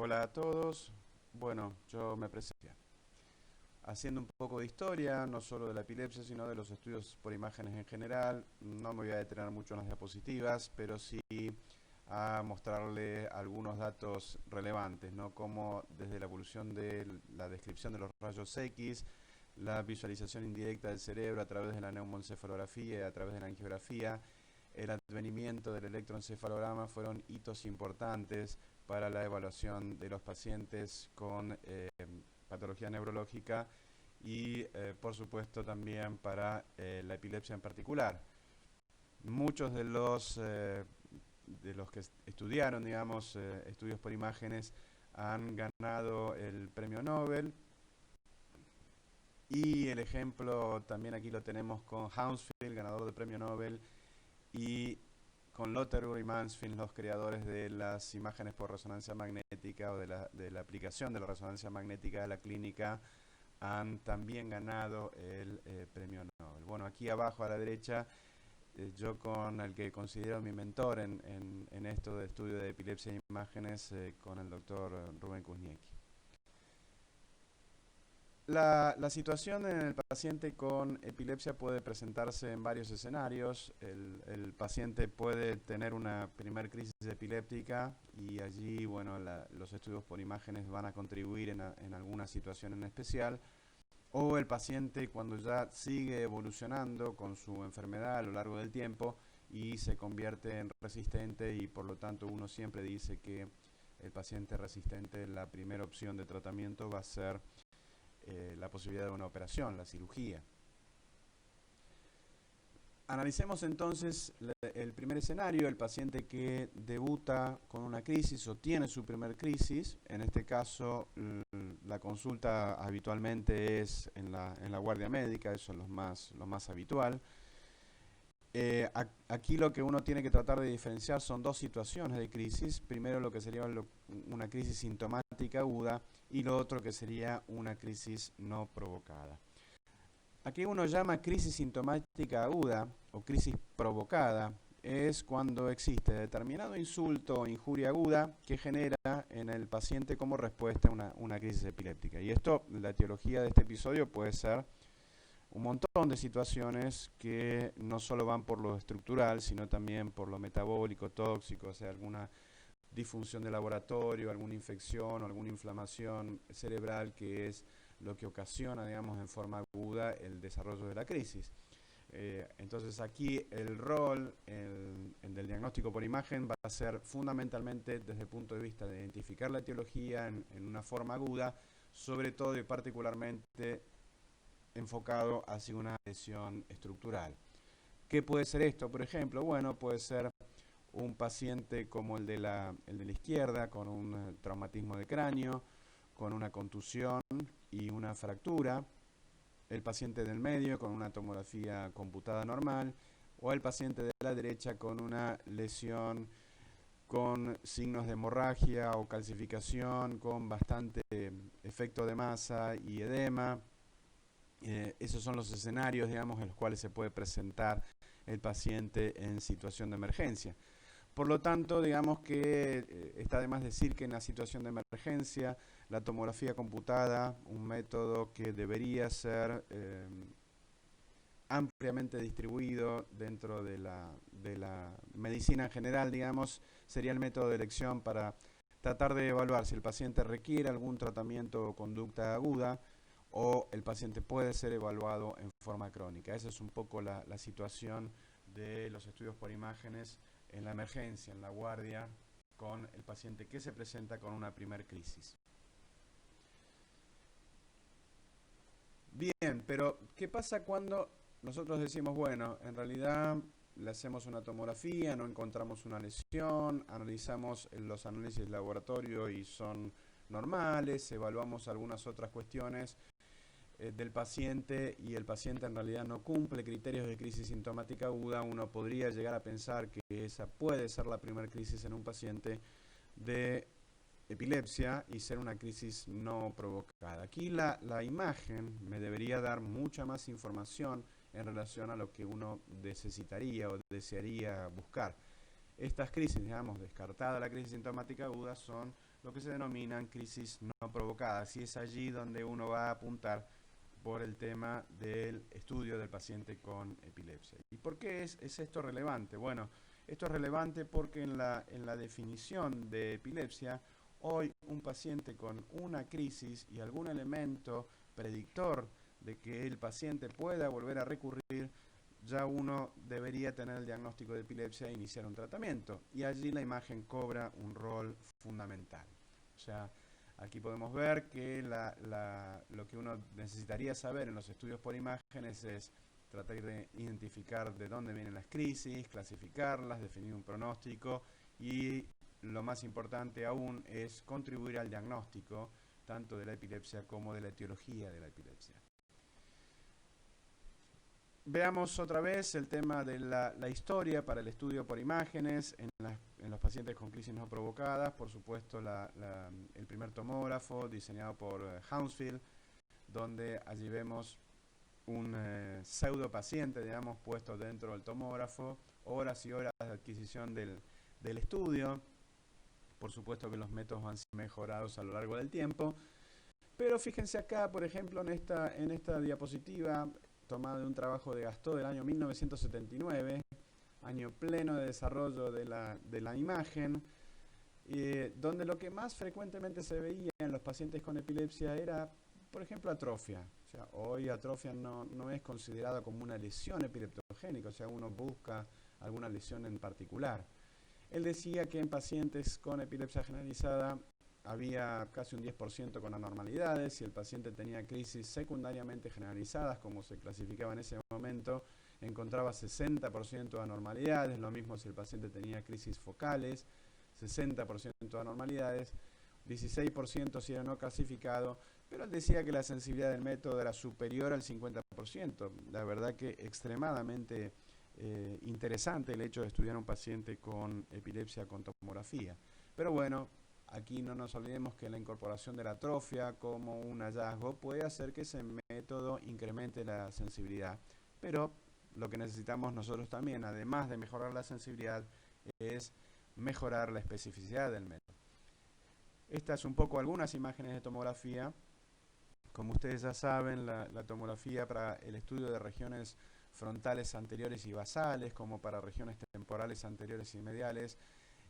Hola a todos. Bueno, yo me presento haciendo un poco de historia, no solo de la epilepsia, sino de los estudios por imágenes en general. No me voy a detener mucho en las diapositivas, pero sí a mostrarle algunos datos relevantes, ¿no? Como desde la evolución de la descripción de los rayos X, la visualización indirecta del cerebro a través de la neumoencefalografía y a través de la angiografía, el advenimiento del electroencefalograma fueron hitos importantes para la evaluación de los pacientes con patología neurológica y, por supuesto, también para la epilepsia en particular. Muchos de los que estudiaron, digamos, estudios por imágenes han ganado el premio Nobel. Y el ejemplo también aquí lo tenemos con Hounsfield, ganador del premio Nobel, y con Lotterberg y Mansfield, los creadores de las imágenes por resonancia magnética o de la aplicación de la resonancia magnética a la clínica, han también ganado el premio Nobel. Bueno, aquí abajo a la derecha, yo con el que considero mi mentor en esto de estudio de epilepsia e imágenes, con el doctor Rubén Kuzniecki. La situación en el paciente con epilepsia puede presentarse en varios escenarios. El paciente puede tener una primer crisis epiléptica y allí, bueno, los estudios por imágenes van a contribuir en alguna situación en especial. O el paciente cuando ya sigue evolucionando con su enfermedad a lo largo del tiempo y se convierte en resistente, y por lo tanto uno siempre dice que el paciente resistente, la primera opción de tratamiento va a ser la posibilidad de una operación, la cirugía. Analicemos entonces el primer escenario, el paciente que debuta con una crisis o tiene su primer crisis. En este caso, la consulta habitualmente es en la guardia médica, eso es lo más habitual. Aquí lo que uno tiene que tratar de diferenciar son dos situaciones de crisis. Primero lo que sería una crisis sintomática aguda y lo otro que sería una crisis no provocada. Aquí uno llama crisis sintomática aguda o crisis provocada, es cuando existe determinado insulto o injuria aguda que genera en el paciente como respuesta a una crisis epiléptica. Y esto, la etiología de este episodio puede ser un montón de situaciones que no solo van por lo estructural, sino también por lo metabólico, tóxico, o sea, alguna disfunción de laboratorio, alguna infección o alguna inflamación cerebral, que es lo que ocasiona, digamos, en forma aguda el desarrollo de la crisis. Entonces aquí el rol del diagnóstico por imagen va a ser fundamentalmente desde el punto de vista de identificar la etiología en una forma aguda, sobre todo y particularmente enfocado hacia una lesión estructural. ¿Qué puede ser esto? Por ejemplo, bueno, puede ser un paciente como el de la izquierda, con un traumatismo de cráneo, con una contusión y una fractura, el paciente del medio con una tomografía computada normal, o el paciente de la derecha con una lesión con signos de hemorragia o calcificación, con bastante efecto de masa y edema. Esos son los escenarios, digamos, en los cuales se puede presentar el paciente en situación de emergencia. Por lo tanto, digamos que está de más decir que en la situación de emergencia, la tomografía computada, un método que debería ser ampliamente distribuido dentro de la medicina en general, digamos, sería el método de elección para tratar de evaluar si el paciente requiere algún tratamiento o conducta aguda, o el paciente puede ser evaluado en forma crónica. Esa es un poco la situación de los estudios por imágenes en la emergencia, en la guardia, con el paciente que se presenta con una primer crisis. Bien, pero ¿qué pasa cuando nosotros decimos, bueno, en realidad le hacemos una tomografía, no encontramos una lesión, analizamos los análisis de laboratorio y son normales, evaluamos algunas otras cuestiones del paciente y el paciente en realidad no cumple criterios de crisis sintomática aguda? Uno podría llegar a pensar que esa puede ser la primera crisis en un paciente de epilepsia y ser una crisis no provocada. Aquí la imagen me debería dar mucha más información en relación a lo que uno necesitaría o desearía buscar. Estas crisis, digamos, descartada la crisis sintomática aguda, son lo que se denominan crisis no provocadas, y es allí donde uno va a apuntar por el tema del estudio del paciente con epilepsia. ¿Y por qué es esto relevante? Bueno, esto es relevante porque en la definición de epilepsia, hoy un paciente con una crisis y algún elemento predictor de que el paciente pueda volver a recurrir, ya uno debería tener el diagnóstico de epilepsia e iniciar un tratamiento. Y allí la imagen cobra un rol fundamental. O sea, aquí podemos ver que lo que uno necesitaría saber en los estudios por imágenes es tratar de identificar de dónde vienen las crisis, clasificarlas, definir un pronóstico y lo más importante aún es contribuir al diagnóstico tanto de la epilepsia como de la etiología de la epilepsia. Veamos otra vez el tema de la historia para el estudio por imágenes en los pacientes con crisis no provocadas. Por supuesto, el primer tomógrafo diseñado por Hounsfield, donde allí vemos un pseudo paciente, digamos, puesto dentro del tomógrafo, horas y horas de adquisición del estudio. Por supuesto que los métodos han sido mejorados a lo largo del tiempo, pero fíjense acá, por ejemplo, en esta diapositiva, tomada de un trabajo de Gastaut del año 1979, año pleno de desarrollo de la imagen, donde lo que más frecuentemente se veía en los pacientes con epilepsia era, por ejemplo, atrofia. O sea, hoy atrofia no es considerada como una lesión epileptogénica, o sea, uno busca alguna lesión en particular. Él decía que en pacientes con epilepsia generalizada había casi un 10% con anormalidades. Si el paciente tenía crisis secundariamente generalizadas, como se clasificaba en ese momento, encontraba 60% de anormalidades. Lo mismo si el paciente tenía crisis focales, 60% de anormalidades, 16% si era no clasificado, pero él decía que la sensibilidad del método era superior al 50%. La verdad que extremadamente interesante el hecho de estudiar a un paciente con epilepsia con tomografía. Pero bueno, aquí no nos olvidemos que la incorporación de la atrofia como un hallazgo puede hacer que ese método incremente la sensibilidad. Pero lo que necesitamos nosotros también, además de mejorar la sensibilidad, es mejorar la especificidad del método. Estas un poco algunas imágenes de tomografía. Como ustedes ya saben, la tomografía para el estudio de regiones frontales anteriores y basales, como para regiones temporales anteriores y mediales,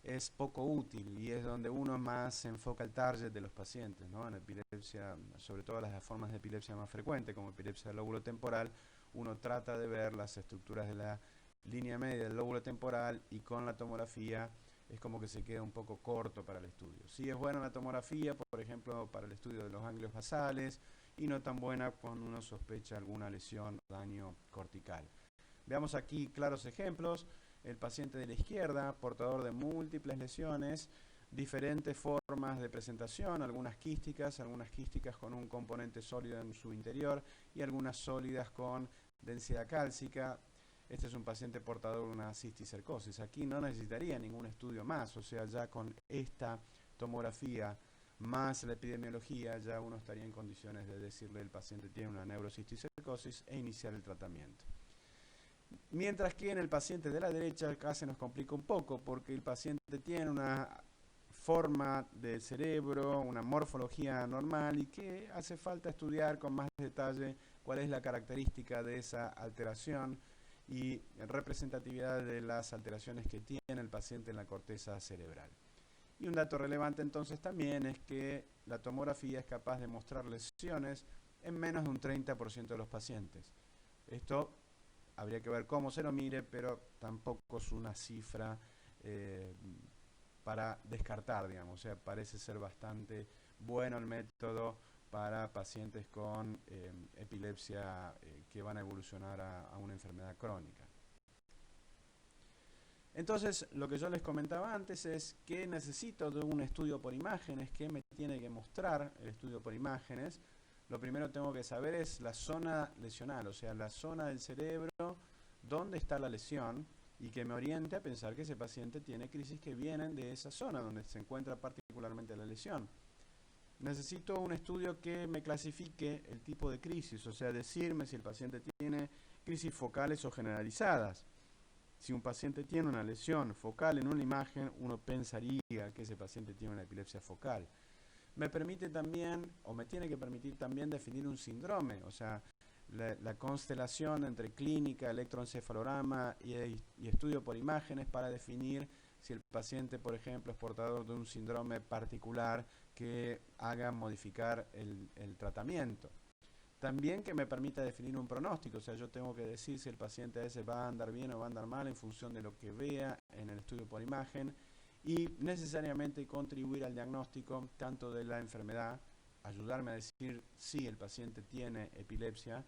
es poco útil y es donde uno más se enfoca el target de los pacientes, ¿no? En epilepsia, sobre todo las formas de epilepsia más frecuentes, como epilepsia del lóbulo temporal, uno trata de ver las estructuras de la línea media del lóbulo temporal y con la tomografía es como que se queda un poco corto para el estudio. Sí es buena la tomografía, por ejemplo, para el estudio de los ganglios basales y no tan buena cuando uno sospecha alguna lesión o daño cortical. Veamos aquí claros ejemplos. El paciente de la izquierda, portador de múltiples lesiones, diferentes formas de presentación, algunas quísticas con un componente sólido en su interior y algunas sólidas con densidad cálcica. Este es un paciente portador de una cisticercosis. Aquí no necesitaría ningún estudio más, o sea, ya con esta tomografía más la epidemiología, ya uno estaría en condiciones de decirle el paciente tiene una neurocisticercosis e iniciar el tratamiento. Mientras que en el paciente de la derecha acá se nos complica un poco porque el paciente tiene una forma del cerebro, una morfología normal y que hace falta estudiar con más detalle cuál es la característica de esa alteración y representatividad de las alteraciones que tiene el paciente en la corteza cerebral. Y un dato relevante entonces también es que la tomografía es capaz de mostrar lesiones en menos de un 30% de los pacientes. Esto habría que ver cómo se lo mire, pero tampoco es una cifra para descartar, digamos. O sea, parece ser bastante bueno el método para pacientes con epilepsia que van a evolucionar a una enfermedad crónica. Entonces, lo que yo les comentaba antes es que necesito de un estudio por imágenes. ¿Qué me tiene que mostrar el estudio por imágenes? Lo primero que tengo que saber es la zona lesional, o sea, la zona del cerebro donde está la lesión y que me oriente a pensar que ese paciente tiene crisis que vienen de esa zona donde se encuentra particularmente la lesión. Necesito un estudio que me clasifique el tipo de crisis, o sea, decirme si el paciente tiene crisis focales o generalizadas. Si un paciente tiene una lesión focal en una imagen, uno pensaría que ese paciente tiene una epilepsia focal. Me permite también, o me tiene que permitir también definir un síndrome, o sea, la constelación entre clínica, electroencefalograma y estudio por imágenes para definir si el paciente, por ejemplo, es portador de un síndrome particular que haga modificar el tratamiento. También que me permita definir un pronóstico, o sea, yo tengo que decir si el paciente ese va a andar bien o va a andar mal en función de lo que vea en el estudio por imagen y necesariamente contribuir al diagnóstico tanto de la enfermedad, ayudarme a decir si el paciente tiene epilepsia,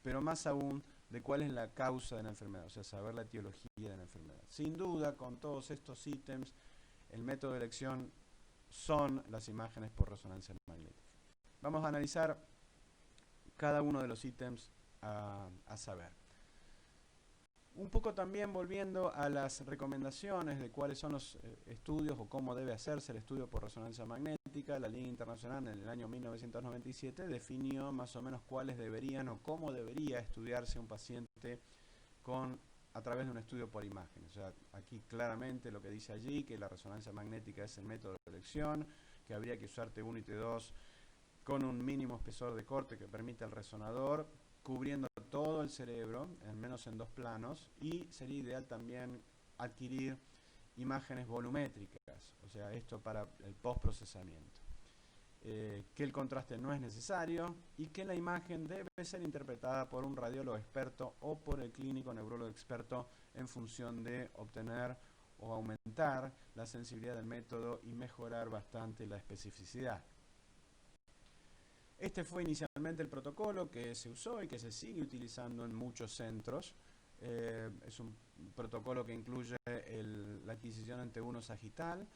pero más aún de cuál es la causa de la enfermedad, o sea, saber la etiología de la enfermedad. Sin duda, con todos estos ítems, el método de elección son las imágenes por resonancia magnética. Vamos a analizar cada uno de los ítems a saber. Un poco también volviendo a las recomendaciones de cuáles son los estudios o cómo debe hacerse el estudio por resonancia magnética, la Liga Internacional en el año 1997 definió más o menos cuáles deberían o cómo debería estudiarse un paciente a través de un estudio por imagen. O sea, aquí claramente lo que dice allí, que la resonancia magnética es el método de elección, que habría que usar T1 y T2 con un mínimo espesor de corte que permita el resonador, cubriendo todo el cerebro, al menos en 2 planos, y sería ideal también adquirir imágenes volumétricas, o sea, esto para el postprocesamiento. Que el contraste no es necesario y que la imagen debe ser interpretada por un radiólogo experto o por el clínico neurólogo experto en función de obtener o aumentar la sensibilidad del método y mejorar bastante la especificidad. Este fue inicialmente el protocolo que se usó y que se sigue utilizando en muchos centros. Es un protocolo que incluye la adquisición en T1 sagital.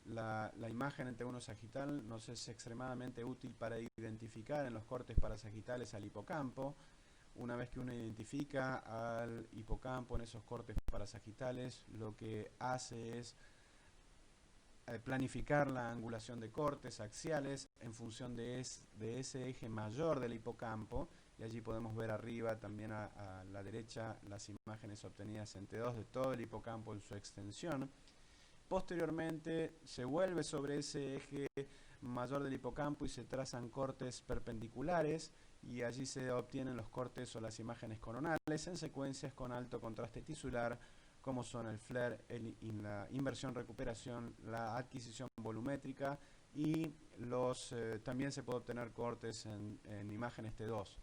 La imagen en T1 sagital nos es extremadamente útil para identificar en los cortes parasagitales al hipocampo. Una vez que uno identifica al hipocampo en esos cortes parasagitales, lo que hace es planificar la angulación de cortes axiales en función de ese eje mayor del hipocampo, y allí podemos ver arriba también a la derecha las imágenes obtenidas en T2 de todo el hipocampo en su extensión. Posteriormente se vuelve sobre ese eje mayor del hipocampo y se trazan cortes perpendiculares y allí se obtienen los cortes o las imágenes coronales en secuencias con alto contraste tisular, como son el FLAIR, la inversión-recuperación, la adquisición volumétrica y también se puede obtener cortes en imágenes T2.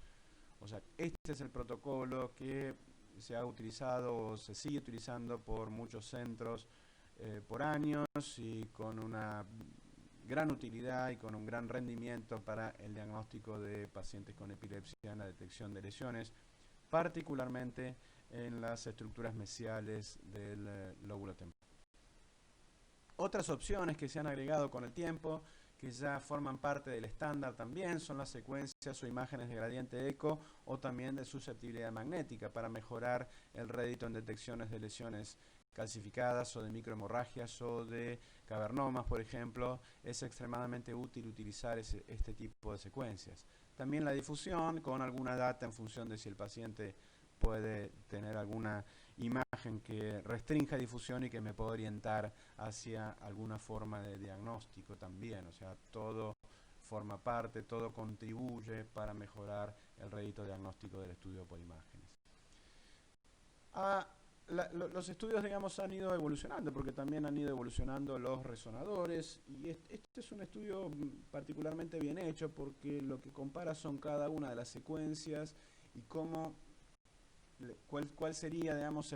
O sea, este es el protocolo que se ha utilizado o se sigue utilizando por muchos centros por años y con una gran utilidad y con un gran rendimiento para el diagnóstico de pacientes con epilepsia en la detección de lesiones, particularmente en las estructuras mesiales del lóbulo temporal. Otras opciones que se han agregado con el tiempo, que ya forman parte del estándar también, son las secuencias o imágenes de gradiente eco o también de susceptibilidad magnética para mejorar el rédito en detecciones de lesiones calcificadas o de microhemorragias o de cavernomas, por ejemplo. Es extremadamente útil utilizar este tipo de secuencias. También la difusión con alguna data en función de si el paciente puede tener alguna imagen que restrinja difusión y que me pueda orientar hacia alguna forma de diagnóstico también. O sea, todo forma parte, todo contribuye para mejorar el rédito diagnóstico del estudio por imágenes. Los estudios, digamos, han ido evolucionando porque también han ido evolucionando los resonadores y este es un estudio particularmente bien hecho porque lo que compara son cada una de las secuencias y cuál sería, digamos,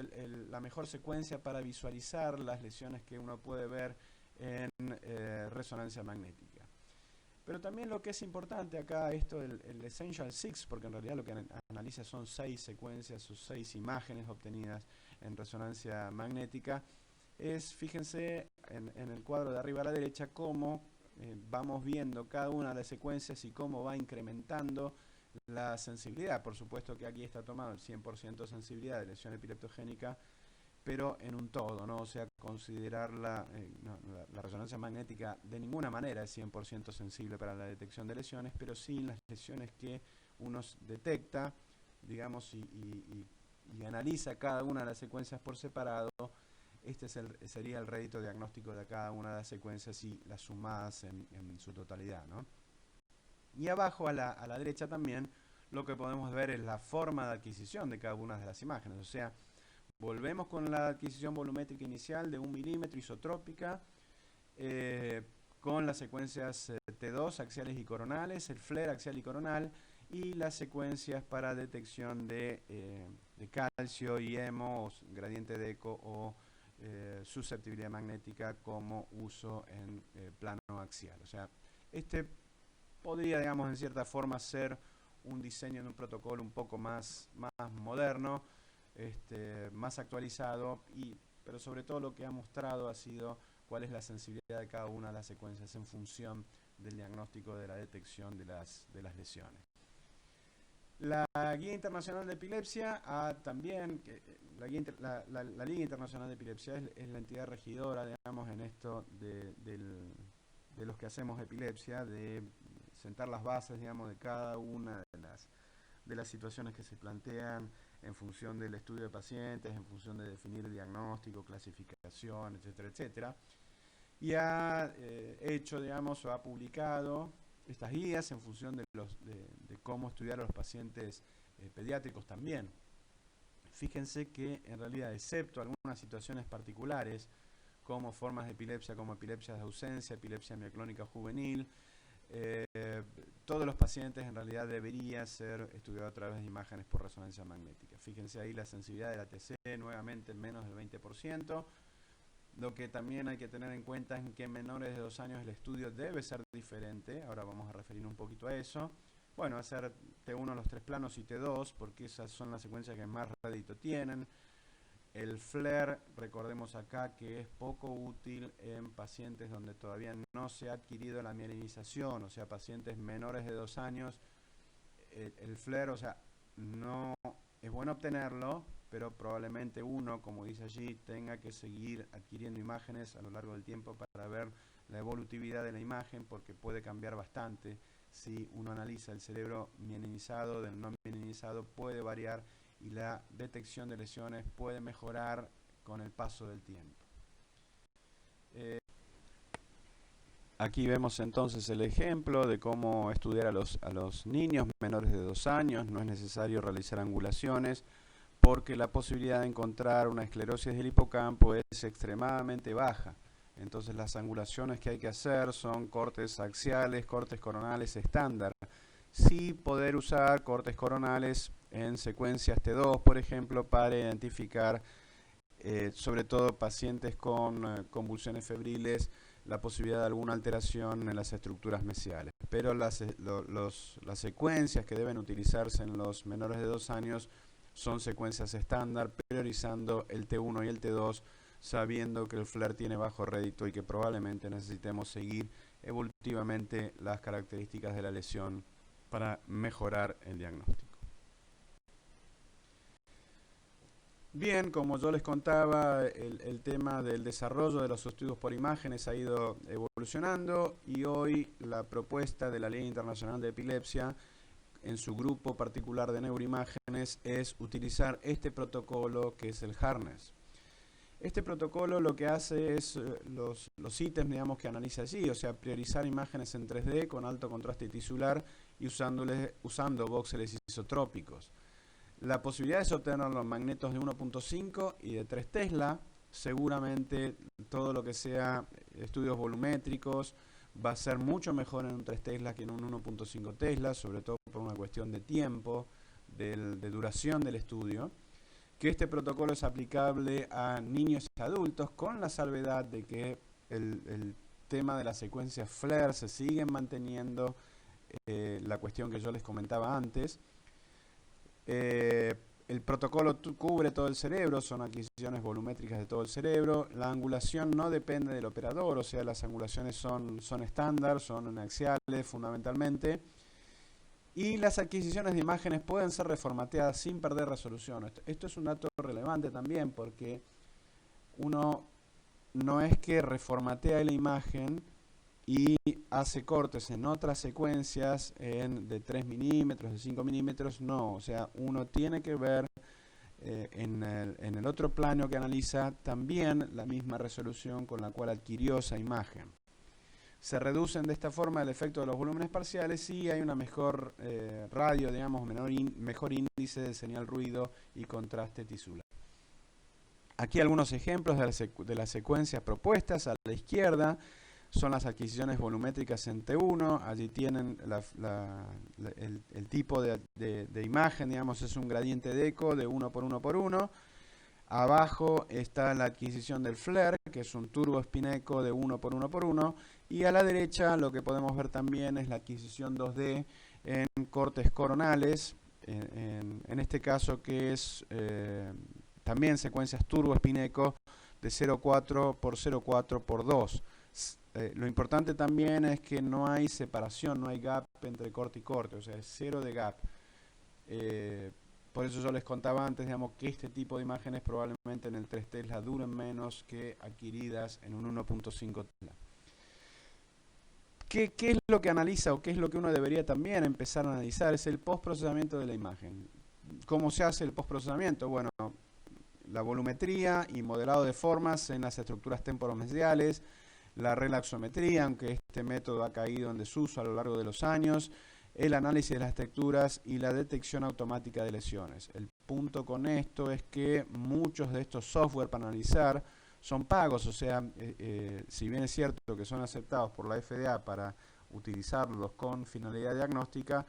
la mejor secuencia para visualizar las lesiones que uno puede ver en resonancia magnética. Pero también lo que es importante acá, el Essential 6, porque en realidad lo que analiza son 6 secuencias o 6 imágenes obtenidas en resonancia magnética, fíjense en el cuadro de arriba a la derecha, cómo vamos viendo cada una de las secuencias y cómo va incrementando la sensibilidad. Por supuesto que aquí está tomado el 100% sensibilidad de lesión epileptogénica, pero en un todo, ¿no? O sea, considerar la resonancia magnética de ninguna manera es 100% sensible para la detección de lesiones, pero sí las lesiones que uno detecta, digamos, y y analiza cada una de las secuencias por separado, este sería el rédito diagnóstico de cada una de las secuencias y las sumadas en su totalidad, ¿no? Y abajo a la derecha también lo que podemos ver es la forma de adquisición de cada una de las imágenes. O sea, volvemos con la adquisición volumétrica inicial de 1 milímetro isotrópica, con las secuencias T2 axiales y coronales, el FLAIR axial y coronal, y las secuencias para detección de calcio y hemo, o gradiente de eco o susceptibilidad magnética como uso en plano axial. O sea, este podría, digamos, en cierta forma ser un diseño de un protocolo un poco más moderno, más actualizado, pero sobre todo lo que ha mostrado ha sido cuál es la sensibilidad de cada una de las secuencias en función del diagnóstico de la detección de las lesiones. La Guía Internacional de Epilepsia también, la Liga Internacional de Epilepsia es la entidad regidora, digamos, en esto de los que hacemos epilepsia, de sentar las bases, digamos, de cada una de las situaciones que se plantean en función del estudio de pacientes, en función de definir diagnóstico, clasificación, etcétera, etcétera. Y ha hecho, digamos, o ha publicado estas guías en función de cómo estudiar a los pacientes pediátricos también. Fíjense que en realidad, excepto algunas situaciones particulares, como formas de epilepsia, como epilepsia de ausencia, epilepsia mioclónica juvenil, todos los pacientes en realidad deberían ser estudiados a través de imágenes por resonancia magnética. Fíjense ahí la sensibilidad de la TC, nuevamente en menos del 20%. Lo que también hay que tener en cuenta es que en menores de 2 años el estudio debe ser diferente. Ahora vamos a referirnos un poquito a eso. Bueno, hacer T1 los 3 planos y T2, porque esas son las secuencias que más rédito tienen. El FLAIR, recordemos acá que es poco útil en pacientes donde todavía no se ha adquirido la mielinización, o sea, pacientes menores de 2 años. El FLAIR, o sea, no es bueno obtenerlo, pero probablemente uno, como dice allí, tenga que seguir adquiriendo imágenes a lo largo del tiempo para ver la evolutividad de la imagen, porque puede cambiar bastante. Si uno analiza el cerebro mielinizado del no mielinizado, puede variar y la detección de lesiones puede mejorar con el paso del tiempo. Aquí vemos entonces el ejemplo de cómo estudiar a los niños menores de 2 años. No es necesario realizar angulaciones, porque la posibilidad de encontrar una esclerosis del hipocampo es extremadamente baja. Entonces las angulaciones que hay que hacer son cortes axiales, cortes coronales estándar. Sí poder usar cortes coronales en secuencias T2, por ejemplo, para identificar sobre todo pacientes con convulsiones febriles, la posibilidad de alguna alteración en las estructuras mesiales. Pero las secuencias que deben utilizarse en los menores de 2 años son secuencias estándar, priorizando el T1 y el T2, sabiendo que el FLAIR tiene bajo rédito y que probablemente necesitemos seguir evolutivamente las características de la lesión para mejorar el diagnóstico. Bien, como yo les contaba, el tema del desarrollo de los estudios por imágenes ha ido evolucionando, y hoy la propuesta de la Liga Internacional de Epilepsia en su grupo particular de neuroimágenes es utilizar este protocolo que es el Harness. Este protocolo lo que hace es los ítems, digamos, que analiza allí, o sea, priorizar imágenes en 3D con alto contraste tisular y usando voxeles isotrópicos. La posibilidad es obtener los magnetos de 1.5 y de 3 Tesla. Seguramente todo lo que sea estudios volumétricos va a ser mucho mejor en un 3 Tesla que en un 1.5 Tesla, sobre todo por una cuestión de tiempo, de duración del estudio. Que este protocolo es aplicable a niños y adultos, con la salvedad de que el tema de las secuencias FLAIR se siguen manteniendo, la cuestión que yo les comentaba antes. El protocolo cubre todo el cerebro, son adquisiciones volumétricas de todo el cerebro. La angulación no depende del operador, o sea, las angulaciones son estándar, son axiales fundamentalmente. Y las adquisiciones de imágenes pueden ser reformateadas sin perder resolución. Esto es un dato relevante también, porque uno no es que reformatea la imagen y hace cortes en otras secuencias de 3 milímetros, de 5 milímetros, no. O sea, uno tiene que ver en el otro plano que analiza también la misma resolución con la cual adquirió esa imagen. Se reducen de esta forma el efecto de los volúmenes parciales y hay una mejor radio, digamos, mejor índice de señal ruido y contraste tisular. Aquí algunos ejemplos de las secuencias propuestas. A la izquierda son las adquisiciones volumétricas en T1. Allí tienen el tipo de imagen, digamos, es un gradiente de eco de 1 por 1 por 1. Abajo está la adquisición del FLIR, que es un turbo spin eco de 1 por 1 por 1. Y a la derecha lo que podemos ver también es la adquisición 2D en cortes coronales, en este caso que es también secuencias turbo spin eco de 0,4 por 0,4 por 2. Lo importante también es que no hay separación, no hay gap entre corte y corte, o sea, es cero de gap. Por eso yo les contaba antes, digamos, que este tipo de imágenes probablemente en el 3 Tesla duren menos que adquiridas en un 1.5 Tesla. ¿Qué es lo que analiza o qué es lo que uno debería también empezar a analizar? Es el postprocesamiento de la imagen. ¿Cómo se hace el postprocesamiento? Bueno, la volumetría y modelado de formas en las estructuras temporomediales, la relaxometría, aunque este método ha caído en desuso a lo largo de los años, el análisis de las texturas y la detección automática de lesiones. El punto con esto es que muchos de estos software para analizar son pagos, o sea, si bien es cierto que son aceptados por la FDA para utilizarlos con finalidad diagnóstica,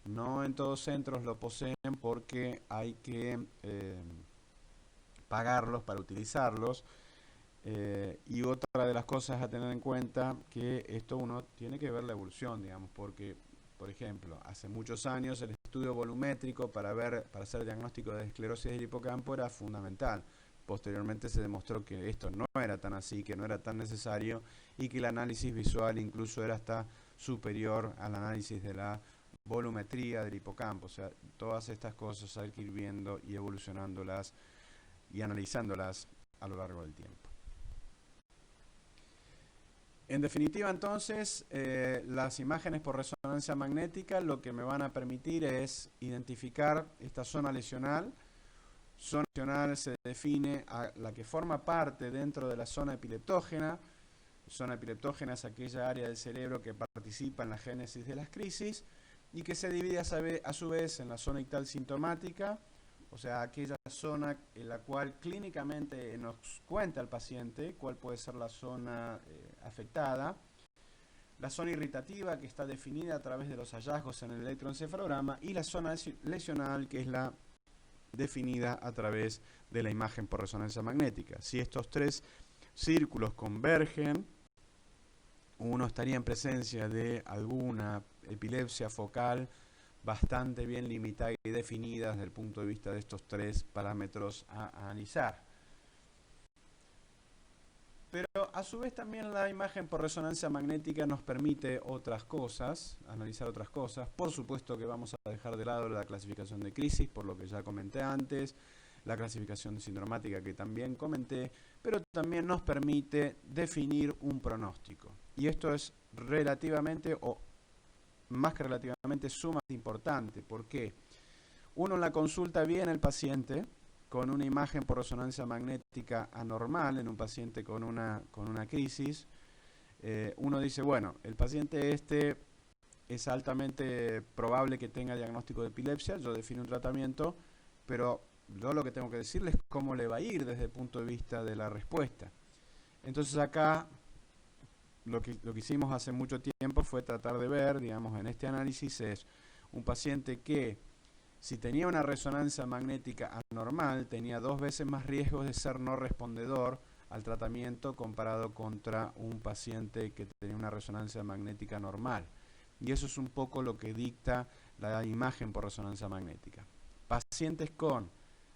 no en todos centros lo poseen porque hay que pagarlos para utilizarlos. Y otra de las cosas a tener en cuenta que esto uno tiene que ver la evolución, digamos, porque, por ejemplo, hace muchos años el estudio volumétrico para hacer diagnóstico de esclerosis del hipocampo era fundamental. Posteriormente se demostró que esto no era tan así, que no era tan necesario y que el análisis visual incluso era hasta superior al análisis de la volumetría del hipocampo. O sea, todas estas cosas hay que ir viendo y evolucionándolas y analizándolas a lo largo del tiempo. En definitiva, entonces, las imágenes por resonancia magnética lo que me van a permitir es identificar esta zona lesional. Zona lesional se define a la que forma parte dentro de la zona epileptógena. Zona epileptógena es aquella área del cerebro que participa en la génesis de las crisis y que se divide a su vez en la zona ictal sintomática, o sea, aquella zona en la cual clínicamente nos cuenta el paciente cuál puede ser la zona afectada. La zona irritativa, que está definida a través de los hallazgos en el electroencefalograma, y la zona lesional, que es la definida a través de la imagen por resonancia magnética. Si estos tres círculos convergen, uno estaría en presencia de alguna epilepsia focal bastante bien limitada y definida desde el punto de vista de estos tres parámetros a analizar. Pero a su vez también la imagen por resonancia magnética nos permite otras cosas, analizar otras cosas. Por supuesto que vamos a dejar de lado la clasificación de crisis, por lo que ya comenté antes, la clasificación sindromática que también comenté, pero también nos permite definir un pronóstico. Y esto es relativamente, o más que relativamente, sumamente importante. ¿Por qué? Uno en la consulta viene el paciente con una imagen por resonancia magnética anormal en un paciente con una crisis. Uno dice, bueno, el paciente este es altamente probable que tenga diagnóstico de epilepsia, yo defino un tratamiento, pero yo lo que tengo que decirles es cómo le va a ir desde el punto de vista de la respuesta. Entonces acá lo que hicimos hace mucho tiempo fue tratar de ver, digamos, en este análisis es un paciente que si tenía una resonancia magnética anormal, tenía 2 veces más riesgos de ser no respondedor al tratamiento comparado contra un paciente que tenía una resonancia magnética normal. Y eso es un poco lo que dicta la imagen por resonancia magnética. Pacientes con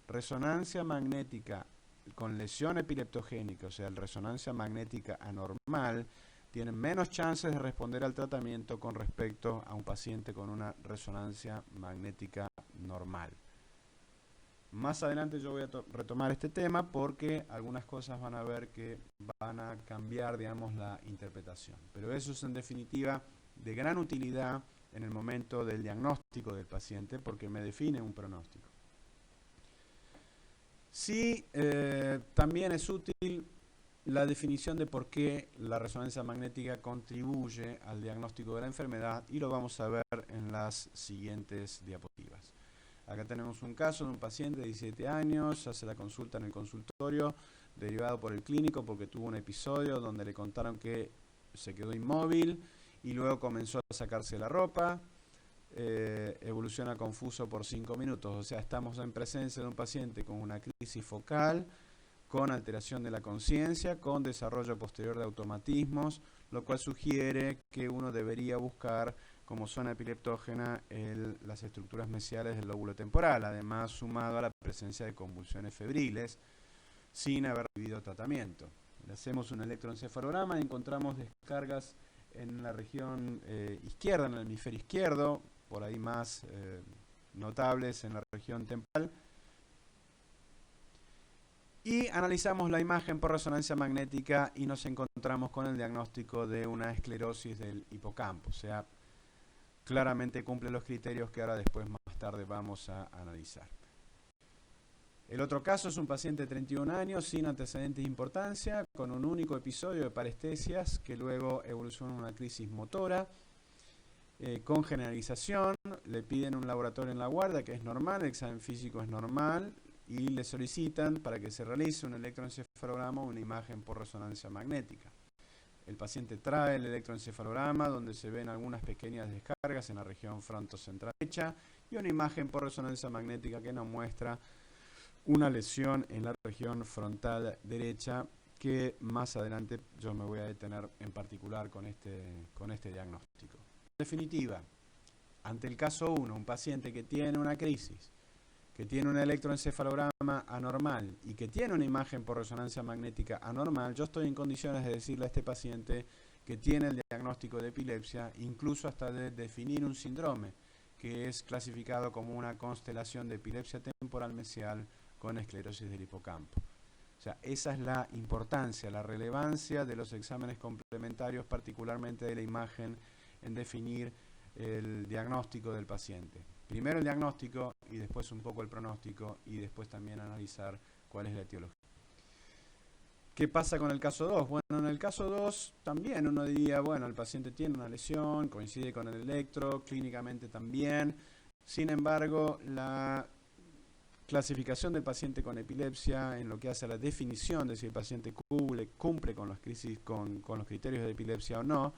resonancia magnética con lesión epileptogénica, o sea, resonancia magnética anormal, tienen menos chances de responder al tratamiento con respecto a un paciente con una resonancia magnética normal. Más adelante yo voy a retomar este tema porque algunas cosas van a ver que van a cambiar, digamos, la interpretación. Pero eso es en definitiva de gran utilidad en el momento del diagnóstico del paciente porque me define un pronóstico. Sí, también es útil la definición de por qué la resonancia magnética contribuye al diagnóstico de la enfermedad y lo vamos a ver en las siguientes diapositivas. Acá tenemos un caso de un paciente de 17 años, hace la consulta en el consultorio, derivado por el clínico porque tuvo un episodio donde le contaron que se quedó inmóvil y luego comenzó a sacarse la ropa. Evoluciona confuso por 5 minutos, o sea, estamos en presencia de un paciente con una crisis focal, con alteración de la conciencia, con desarrollo posterior de automatismos, lo cual sugiere que uno debería buscar como zona epileptógena las estructuras mesiales del lóbulo temporal, además sumado a la presencia de convulsiones febriles, sin haber recibido tratamiento. Le hacemos un electroencefalograma y encontramos descargas en la región izquierda, en el hemisferio izquierdo, por ahí más notables en la región temporal. Y analizamos la imagen por resonancia magnética y nos encontramos con el diagnóstico de una esclerosis del hipocampo. O sea, claramente cumple los criterios que ahora después más tarde vamos a analizar. El otro caso es un paciente de 31 años sin antecedentes de importancia, con un único episodio de parestesias que luego evoluciona en una crisis motora, con generalización. Le piden un laboratorio en la guardia que es normal, el examen físico es normal y le solicitan para que se realice un electroencefalograma o una imagen por resonancia magnética. El paciente trae el electroencefalograma donde se ven algunas pequeñas descargas en la región frontocentral derecha y una imagen por resonancia magnética que nos muestra una lesión en la región frontal derecha que más adelante yo me voy a detener en particular con este diagnóstico. En definitiva, ante el caso 1, un paciente que tiene una crisis, que tiene un electroencefalograma anormal y que tiene una imagen por resonancia magnética anormal, yo estoy en condiciones de decirle a este paciente que tiene el diagnóstico de epilepsia, incluso hasta de definir un síndrome, que es clasificado como una constelación de epilepsia temporal mesial con esclerosis del hipocampo. O sea, esa es la importancia, la relevancia de los exámenes complementarios, particularmente de la imagen, en definir el diagnóstico del paciente. Primero el diagnóstico y después un poco el pronóstico y después también analizar cuál es la etiología. ¿Qué pasa con el caso 2? Bueno, en el caso 2 también uno diría, bueno, el paciente tiene una lesión, coincide con el electro, clínicamente también. Sin embargo, la clasificación del paciente con epilepsia en lo que hace a la definición de si el paciente cumple con los criterios de epilepsia o no,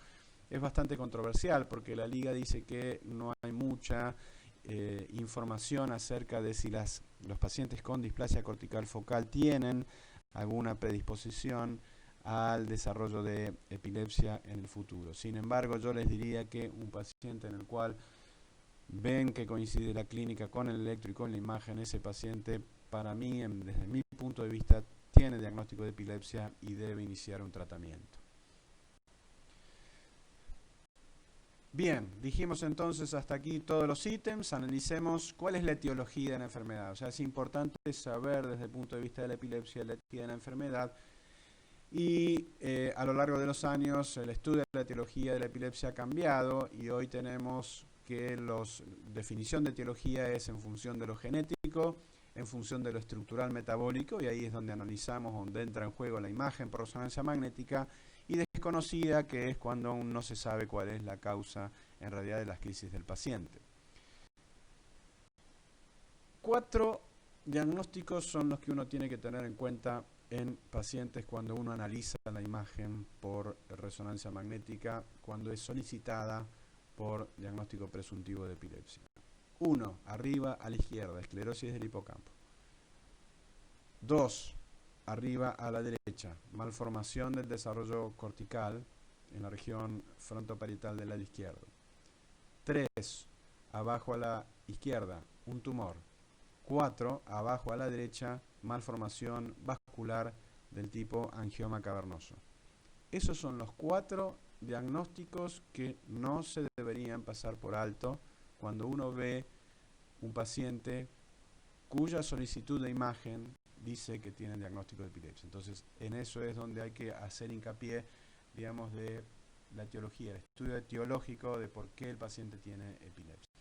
es bastante controversial porque la Liga dice que no hay mucha información acerca de si los pacientes con displasia cortical focal tienen alguna predisposición al desarrollo de epilepsia en el futuro. Sin embargo, yo les diría que un paciente en el cual ven que coincide la clínica con el electro y con la imagen, ese paciente, para mí, desde mi punto de vista, tiene diagnóstico de epilepsia y debe iniciar un tratamiento. Bien, dijimos entonces hasta aquí todos los ítems, analicemos cuál es la etiología de la enfermedad. O sea, es importante saber desde el punto de vista de la epilepsia la etiología de la enfermedad y a lo largo de los años el estudio de la etiología de la epilepsia ha cambiado y hoy tenemos que la definición de etiología es en función de lo genético, en función de lo estructural metabólico y ahí es donde analizamos, donde entra en juego la imagen por resonancia magnética y desconocida, que es cuando aún no se sabe cuál es la causa en realidad de las crisis del paciente. 4 diagnósticos son los que uno tiene que tener en cuenta en pacientes cuando uno analiza la imagen por resonancia magnética, cuando es solicitada por diagnóstico presuntivo de epilepsia. 1. Arriba a la izquierda, esclerosis del hipocampo. 2. Arriba a la derecha, malformación del desarrollo cortical en la región frontoparietal del lado izquierdo. 3. Abajo a la izquierda, un tumor. 4. Abajo a la derecha, malformación vascular del tipo angioma cavernoso. Esos son los 4 diagnósticos que no se deberían pasar por alto cuando uno ve un paciente cuya solicitud de imagen dice que tiene el diagnóstico de epilepsia. Entonces, en eso es donde hay que hacer hincapié, digamos, de la etiología, el estudio etiológico de por qué el paciente tiene epilepsia.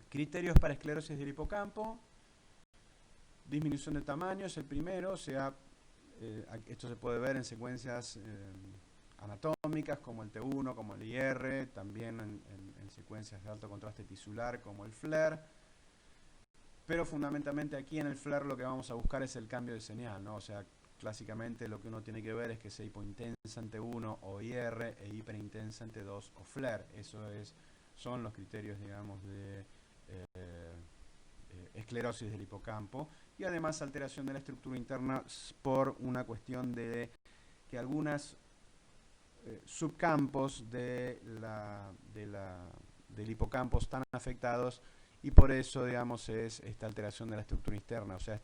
Criterios para esclerosis del hipocampo. Disminución de tamaño es el primero, o sea, esto se puede ver en secuencias anatómicas como el T1, como el IR, también en secuencias de alto contraste tisular como el FLAIR, pero fundamentalmente aquí en el FLAIR lo que vamos a buscar es el cambio de señal, ¿no? O sea, clásicamente lo que uno tiene que ver es que sea hipointensa en T1 o IR e hiperintensa en T2 o FLAIR. Son los criterios, digamos, de esclerosis del hipocampo, y además alteración de la estructura interna por una cuestión de que algunos subcampos del hipocampo están afectados, y por eso, digamos, es esta alteración de la estructura interna, o sea,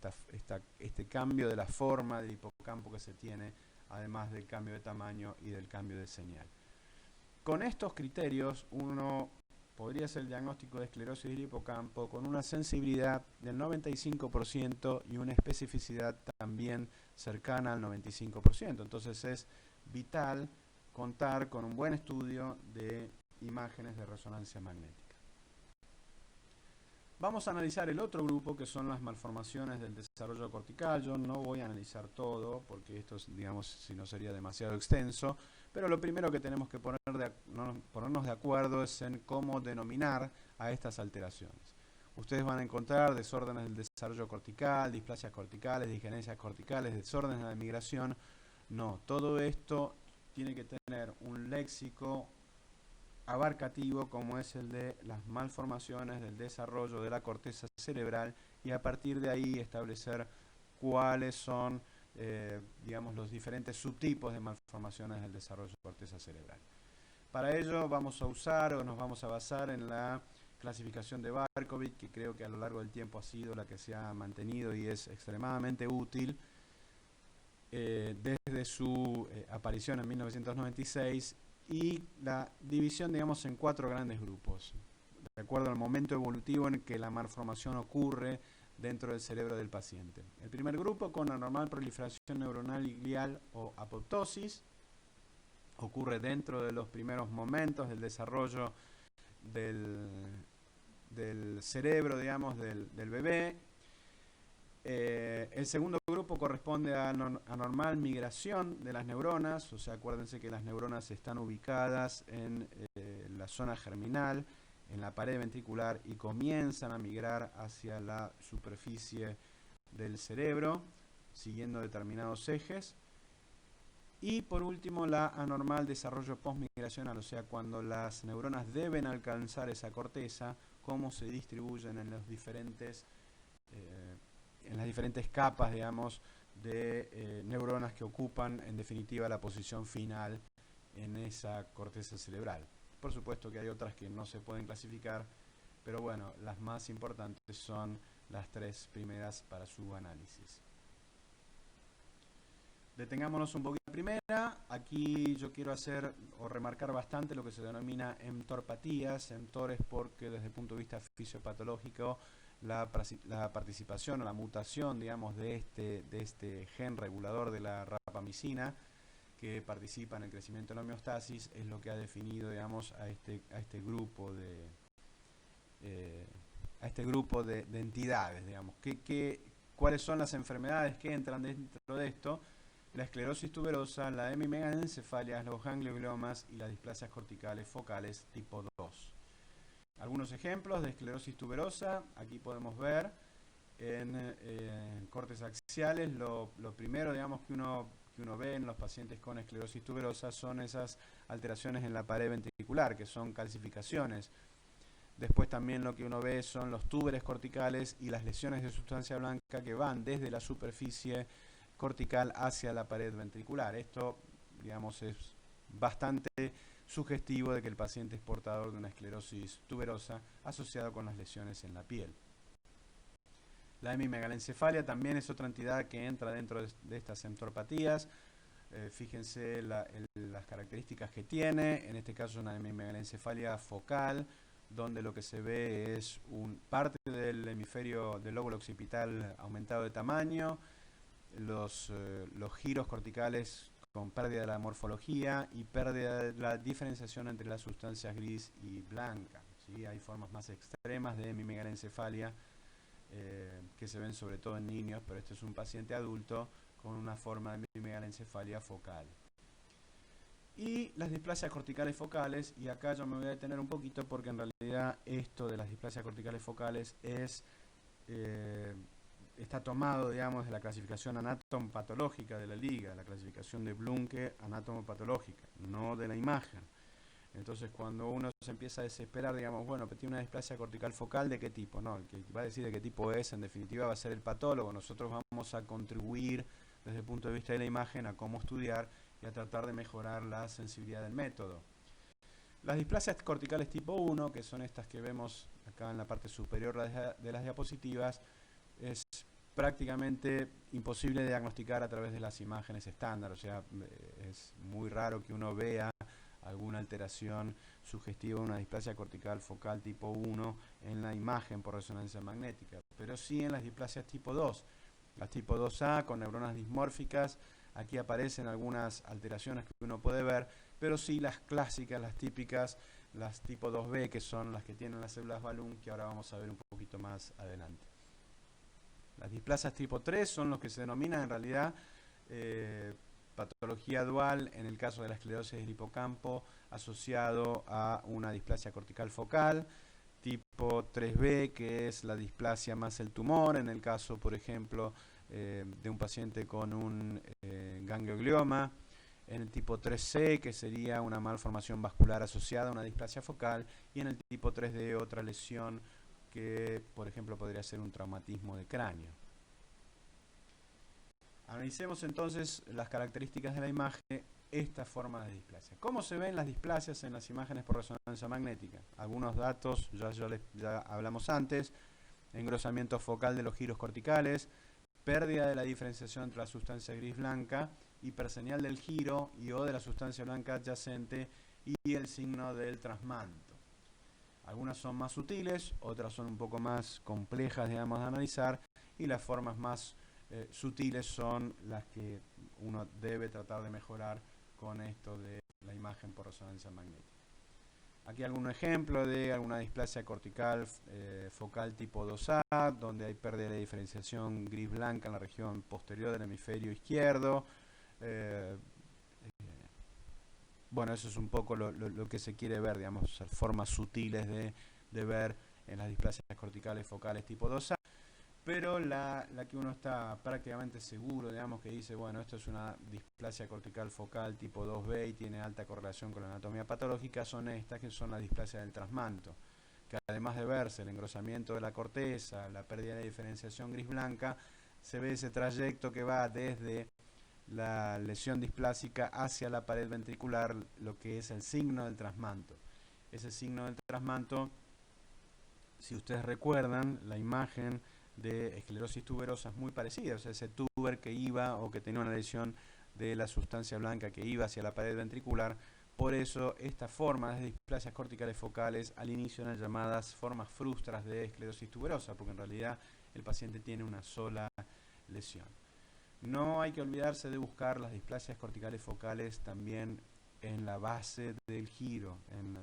este cambio de la forma del hipocampo que se tiene, además del cambio de tamaño y del cambio de señal. Con estos criterios uno podría hacer el diagnóstico de esclerosis del hipocampo con una sensibilidad del 95% y una especificidad también cercana al 95%. Entonces es vital contar con un buen estudio de imágenes de resonancia magnética. Vamos a analizar el otro grupo, que son las malformaciones del desarrollo cortical. Yo no voy a analizar todo, porque esto, digamos, si no sería demasiado extenso, pero lo primero que tenemos que ponernos de acuerdo es en cómo denominar a estas alteraciones. Ustedes van a encontrar desórdenes del desarrollo cortical, displasias corticales, disgenencias corticales, desórdenes de la migración. No, todo esto tiene que tener un léxico abarcativo como es el de las malformaciones del desarrollo de la corteza cerebral, y a partir de ahí establecer cuáles son digamos, los diferentes subtipos de malformaciones del desarrollo de corteza cerebral. Para ello vamos a usar o nos vamos a basar en la clasificación de Berkovits, que creo que a lo largo del tiempo ha sido la que se ha mantenido y es extremadamente útil desde su aparición en 1996, y la división, digamos, en 4 grandes grupos, de acuerdo al momento evolutivo en que la malformación ocurre dentro del cerebro del paciente. El primer grupo, con anormal proliferación neuronal y glial o apoptosis, ocurre dentro de los primeros momentos del desarrollo del cerebro, digamos, del bebé. El segundo grupo corresponde a anormal migración de las neuronas, o sea, acuérdense que las neuronas están ubicadas en la zona germinal, en la pared ventricular, y comienzan a migrar hacia la superficie del cerebro, siguiendo determinados ejes. Y por último, la anormal desarrollo postmigracional, o sea, cuando las neuronas deben alcanzar esa corteza, cómo se distribuyen en las diferentes capas, digamos, de neuronas que ocupan, en definitiva, la posición final en esa corteza cerebral. Por supuesto que hay otras que no se pueden clasificar, pero bueno, las más importantes son las 3 primeras para su análisis. Detengámonos un poquito en la primera. Aquí yo quiero hacer o remarcar bastante lo que se denomina mTOR-patías. mTOR es porque desde el punto de vista fisiopatológico la participación o la mutación, digamos, de este gen regulador de la rapamicina, que participa en el crecimiento de la homeostasis, es lo que ha definido, digamos, a este grupo de entidades, digamos. ¿Cuáles son las enfermedades que entran dentro de esto? La esclerosis tuberosa, la hemimegalencefalia, los gangliogliomas y las displasias corticales focales tipo 2. Algunos ejemplos de esclerosis tuberosa, aquí podemos ver en cortes axiales. Lo primero, digamos, que uno ve en los pacientes con esclerosis tuberosa son esas alteraciones en la pared ventricular, que son calcificaciones. Después también lo que uno ve son los túberes corticales y las lesiones de sustancia blanca que van desde la superficie cortical hacia la pared ventricular. Esto, digamos, es bastante sugestivo de que el paciente es portador de una esclerosis tuberosa asociada con las lesiones en la piel. La hemimegalencefalia también es otra entidad que entra dentro de estas mTOR-patías. Fíjense las características que tiene. En este caso, una hemimegalencefalia focal, donde lo que se ve es parte del hemisferio del lóbulo occipital aumentado de tamaño, los giros corticales con pérdida de la morfología y pérdida de la diferenciación entre las sustancias gris y blanca, ¿sí? Hay formas más extremas de hemimegalencefalia que se ven sobre todo en niños, pero este es un paciente adulto con una forma de megalencefalia focal. Y las displasias corticales focales, y acá yo me voy a detener un poquito porque en realidad esto de las displasias corticales focales está tomado, digamos, de la clasificación anatomopatológica de la liga, la clasificación de Bluncke anatomopatológica, no de la imagen. Entonces, cuando uno se empieza a desesperar, digamos, bueno, pero tiene una displasia cortical focal, ¿de qué tipo? No, el que va a decir de qué tipo es, en definitiva, va a ser el patólogo. Nosotros vamos a contribuir desde el punto de vista de la imagen a cómo estudiar y a tratar de mejorar la sensibilidad del método. Las displasias corticales tipo 1, que son estas que vemos acá en la parte superior de las diapositivas, es prácticamente imposible de diagnosticar a través de las imágenes estándar, o sea, es muy raro que uno vea alguna alteración sugestiva de una displasia cortical focal tipo 1 en la imagen por resonancia magnética, pero sí en las displasias tipo 2. Las tipo 2A con neuronas dismórficas, aquí aparecen algunas alteraciones que uno puede ver, pero sí las clásicas, las típicas, las tipo 2B, que son las que tienen las células balloon, que ahora vamos a ver un poquito más adelante. Las displasias tipo 3 son los que se denominan en realidad patología dual en el caso de la esclerosis del hipocampo asociado a una displasia cortical focal, tipo 3B, que es la displasia más el tumor, en el caso, por ejemplo, de un paciente con un ganglioglioma, en el tipo 3C, que sería una malformación vascular asociada a una displasia focal, y en el tipo 3D, otra lesión que, por ejemplo, podría ser un traumatismo de cráneo. Analicemos entonces las características de la imagen, estas formas de displasia. ¿Cómo se ven las displasias en las imágenes por resonancia magnética? Algunos datos, ya hablamos antes: engrosamiento focal de los giros corticales, pérdida de la diferenciación entre la sustancia gris blanca, hiperseñal del giro y o de la sustancia blanca adyacente y el signo del trasmanto. Algunas son más sutiles, otras son un poco más complejas, digamos, de analizar, y las formas más sutiles son las que uno debe tratar de mejorar con esto de la imagen por resonancia magnética. Aquí algún ejemplo de alguna displasia cortical focal tipo 2A, donde hay pérdida de diferenciación gris-blanca en la región posterior del hemisferio izquierdo. Bueno, eso es un poco lo que se quiere ver, digamos, formas sutiles de ver en las displasias corticales focales tipo 2A. Pero la que uno está prácticamente seguro, digamos, que dice, bueno, esto es una displasia cortical focal tipo 2B y tiene alta correlación con la anatomía patológica, son estas, que son las displasias del trasmanto, que además de verse el engrosamiento de la corteza, la pérdida de diferenciación gris-blanca, se ve ese trayecto que va desde la lesión displásica hacia la pared ventricular, lo que es el signo del trasmanto. Ese signo del trasmanto, si ustedes recuerdan, la imagen de esclerosis tuberosa es muy parecida, o sea, ese tuber que iba o que tenía una lesión de la sustancia blanca que iba hacia la pared ventricular. Por eso estas formas de displasias corticales focales al inicio eran llamadas formas frustras de esclerosis tuberosa, porque en realidad el paciente tiene una sola lesión. No hay que olvidarse de buscar las displasias corticales focales también en la base del giro, en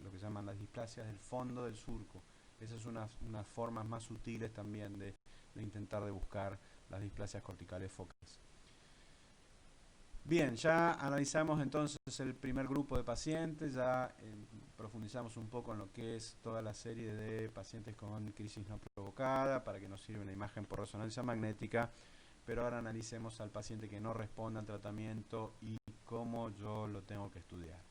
lo que llaman las displasias del fondo del surco. Esas son unas formas más sutiles también de intentar de buscar las displasias corticales focales. Bien, ya analizamos entonces el primer grupo de pacientes, ya profundizamos un poco en lo que es toda la serie de pacientes con crisis no provocada, para que nos sirva una imagen por resonancia magnética, pero ahora analicemos al paciente que no responde al tratamiento y cómo yo lo tengo que estudiar.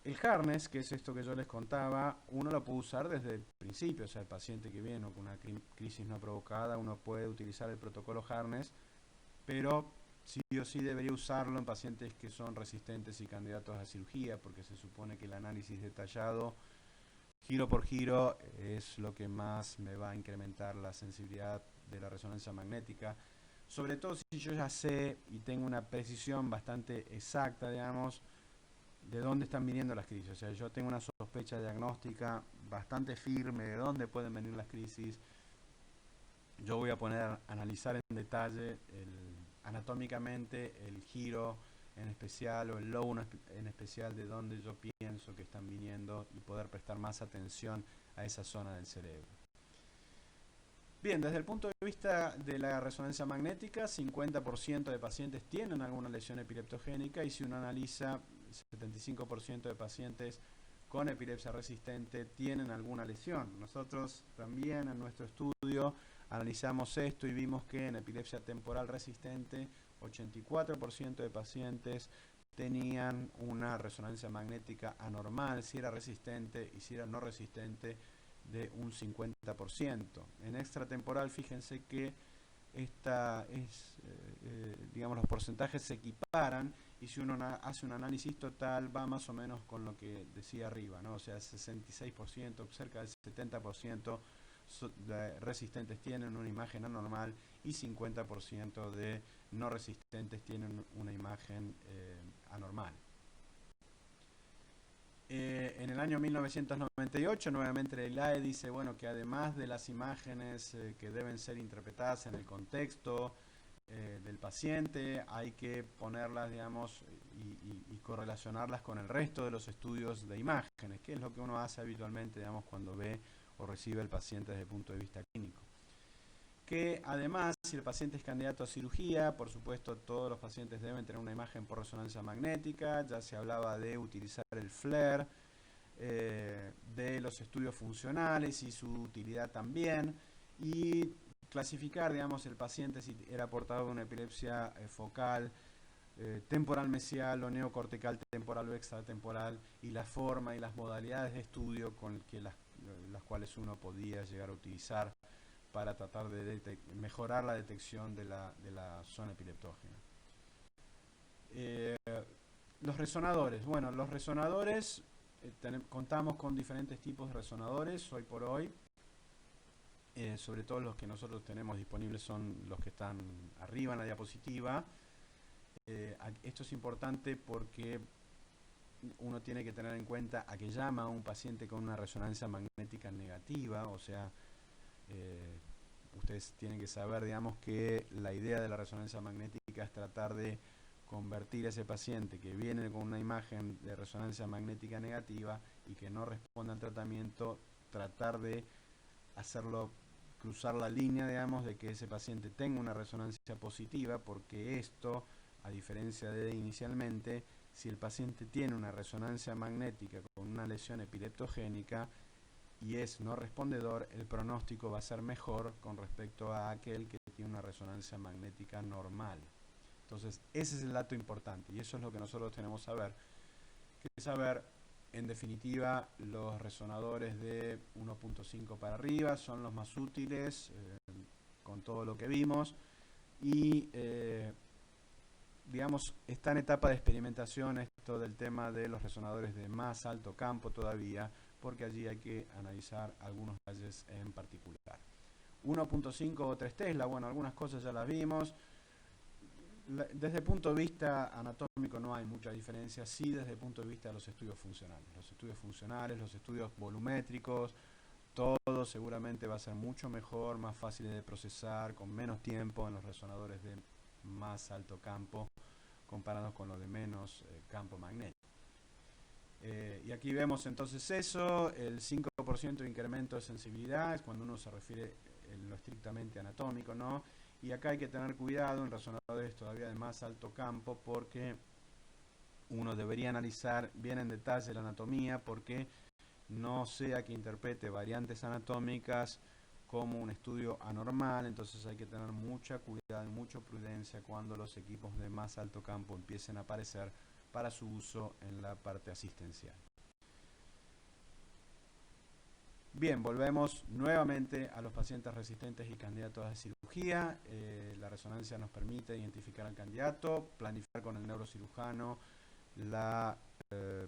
El harness, que es esto que yo les contaba, uno lo puede usar desde el principio, o sea, el paciente que viene con una crisis no provocada, uno puede utilizar el protocolo harness, pero sí o sí debería usarlo en pacientes que son resistentes y candidatos a cirugía, porque se supone que el análisis detallado, giro por giro, es lo que más me va a incrementar la sensibilidad de la resonancia magnética, sobre todo si yo ya sé y tengo una precisión bastante exacta, digamos, de dónde están viniendo las crisis. O sea, yo tengo una sospecha diagnóstica bastante firme de dónde pueden venir las crisis. Yo voy a poner a analizar en detalle anatómicamente el giro en especial o el low en especial de dónde yo pienso que están viniendo y poder prestar más atención a esa zona del cerebro. Bien, desde el punto de vista de la resonancia magnética, 50% de pacientes tienen alguna lesión epileptogénica y si uno analiza, 75% de pacientes con epilepsia resistente tienen alguna lesión. Nosotros también en nuestro estudio analizamos esto y vimos que en epilepsia temporal resistente, 84% de pacientes tenían una resonancia magnética anormal, si era resistente y si era no resistente, de un 50%. En extratemporal, fíjense que digamos, los porcentajes se equiparan y si uno hace un análisis total va más o menos con lo que decía arriba, ¿no? O sea, 66%, cerca del 70% de resistentes tienen una imagen anormal y 50% de no resistentes tienen una imagen anormal. En el año 1998, nuevamente la ILAE dice, bueno, que además de las imágenes que deben ser interpretadas en el contexto del paciente, hay que ponerlas, digamos, y correlacionarlas con el resto de los estudios de imágenes, que es lo que uno hace habitualmente, digamos, cuando ve o recibe al paciente desde el punto de vista clínico. Que además, si el paciente es candidato a cirugía, por supuesto todos los pacientes deben tener una imagen por resonancia magnética, ya se hablaba de utilizar el FLAIR, de los estudios funcionales y su utilidad también, y clasificar, digamos, el paciente si era portador de una epilepsia focal, temporal mesial o neocortical temporal o extratemporal, y la forma y las modalidades de estudio con que las cuales uno podía llegar a utilizar para tratar de mejorar la detección de la zona epileptógena. Los resonadores. Bueno, los resonadores, contamos con diferentes tipos de resonadores hoy por hoy. Sobre todo los que nosotros tenemos disponibles son los que están arriba en la diapositiva. Esto es importante porque uno tiene que tener en cuenta a que llama a un paciente con una resonancia magnética negativa, o sea, ustedes tienen que saber, digamos, que la idea de la resonancia magnética es tratar de convertir a ese paciente que viene con una imagen de resonancia magnética negativa y que no responde al tratamiento, tratar de hacerlo cruzar la línea, digamos, de que ese paciente tenga una resonancia positiva, porque esto, a diferencia de inicialmente, si el paciente tiene una resonancia magnética con una lesión epileptogénica y es no respondedor, el pronóstico va a ser mejor con respecto a aquel que tiene una resonancia magnética normal. Entonces, ese es el dato importante y eso es lo que nosotros tenemos que saber. Que saber, en definitiva, los resonadores de 1.5 para arriba son los más útiles, con todo lo que vimos, y digamos, está en etapa de experimentación esto del tema de los resonadores de más alto campo todavía, porque allí hay que analizar algunos detalles en particular. 1.5 o 3 Tesla, bueno, algunas cosas ya las vimos. Desde el punto de vista anatómico no hay mucha diferencia, sí desde el punto de vista de los estudios funcionales. Los estudios funcionales, los estudios volumétricos, todo seguramente va a ser mucho mejor, más fácil de procesar, con menos tiempo en los resonadores de más alto campo, comparados con los de menos campo magnético. Y aquí vemos entonces eso, el 5% de incremento de sensibilidad, es cuando uno se refiere en lo estrictamente anatómico, ¿no? Y acá hay que tener cuidado en resonadores todavía de más alto campo porque uno debería analizar bien en detalle la anatomía porque no sea que interprete variantes anatómicas como un estudio anormal, entonces hay que tener mucha cuidado y mucha prudencia cuando los equipos de más alto campo empiecen a aparecer para su uso en la parte asistencial. Bien, volvemos nuevamente a los pacientes resistentes y candidatos a cirugía. La resonancia nos permite identificar al candidato, planificar con el neurocirujano.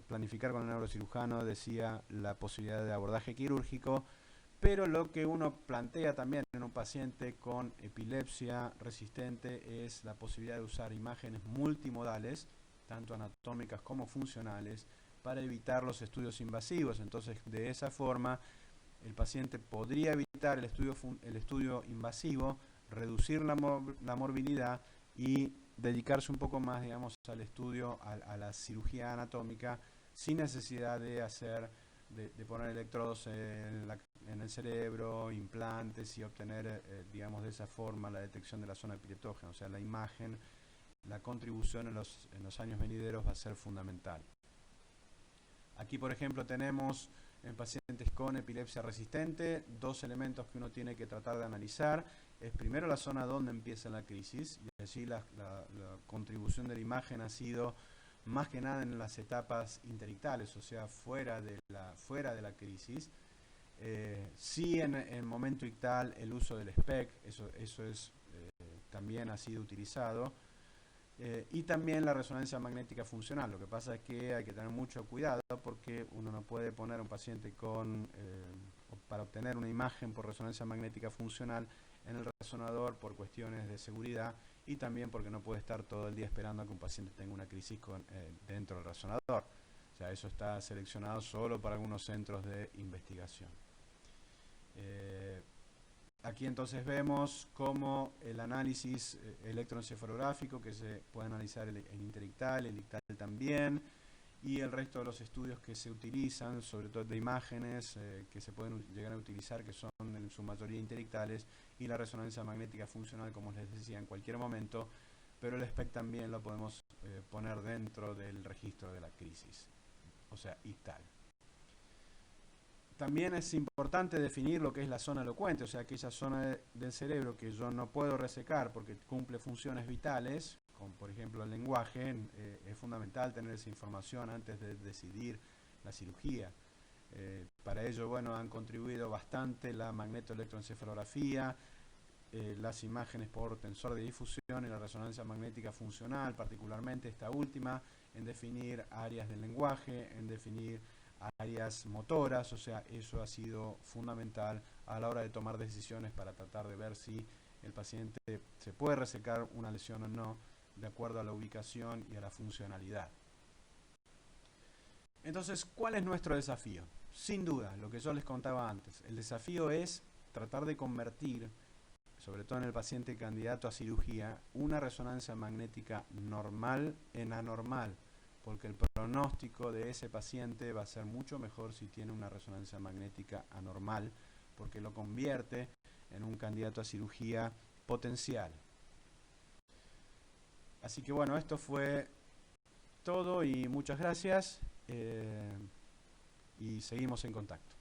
Planificar con el neurocirujano decía la posibilidad de abordaje quirúrgico, pero lo que uno plantea también en un paciente con epilepsia resistente es la posibilidad de usar imágenes multimodales, tanto anatómicas como funcionales, para evitar los estudios invasivos. Entonces, de esa forma, el paciente podría evitar el estudio invasivo, reducir la morbilidad y dedicarse un poco más, digamos, al estudio, a la cirugía anatómica, sin necesidad de hacer de poner electrodos en el cerebro, implantes y obtener, digamos, de esa forma la detección de la zona epideptógena. O sea, la imagen, la contribución en los años venideros va a ser fundamental. Aquí, por ejemplo, tenemos en pacientes con epilepsia resistente dos elementos que uno tiene que tratar de analizar. Es primero la zona donde empieza la crisis, y allí la contribución de la imagen ha sido más que nada en las etapas interictales, o sea, fuera de la crisis. Sí, en momento ictal el uso del SPECT, eso es, también ha sido utilizado. Y también la resonancia magnética funcional. Lo que pasa es que hay que tener mucho cuidado porque uno no puede poner a un paciente para obtener una imagen por resonancia magnética funcional en el resonador por cuestiones de seguridad y también porque no puede estar todo el día esperando a que un paciente tenga una crisis dentro del resonador. O sea, eso está seleccionado solo para algunos centros de investigación. Aquí entonces vemos cómo el análisis electroencefalográfico, que se puede analizar el interictal, el ictal también, y el resto de los estudios que se utilizan, sobre todo de imágenes que se pueden llegar a utilizar, que son en su mayoría interictales, y la resonancia magnética funcional, como les decía, en cualquier momento, pero el SPECT también lo podemos poner dentro del registro de la crisis, o sea, ictal. También es importante definir lo que es la zona elocuente, o sea, aquella zona del cerebro que yo no puedo resecar porque cumple funciones vitales, como por ejemplo el lenguaje. Es fundamental tener esa información antes de decidir la cirugía. Para ello, bueno, han contribuido bastante la magnetoelectroencefalografía, las imágenes por tensor de difusión y la resonancia magnética funcional, particularmente esta última, en definir áreas del lenguaje, en definir áreas motoras. O sea, eso ha sido fundamental a la hora de tomar decisiones para tratar de ver si el paciente se puede resecar una lesión o no, de acuerdo a la ubicación y a la funcionalidad. Entonces, ¿cuál es nuestro desafío? Sin duda, lo que yo les contaba antes, el desafío es tratar de convertir, sobre todo en el paciente candidato a cirugía, una resonancia magnética normal en anormal, porque el pronóstico de ese paciente va a ser mucho mejor si tiene una resonancia magnética anormal, porque lo convierte en un candidato a cirugía potencial. Así que bueno, esto fue todo y muchas gracias, y seguimos en contacto.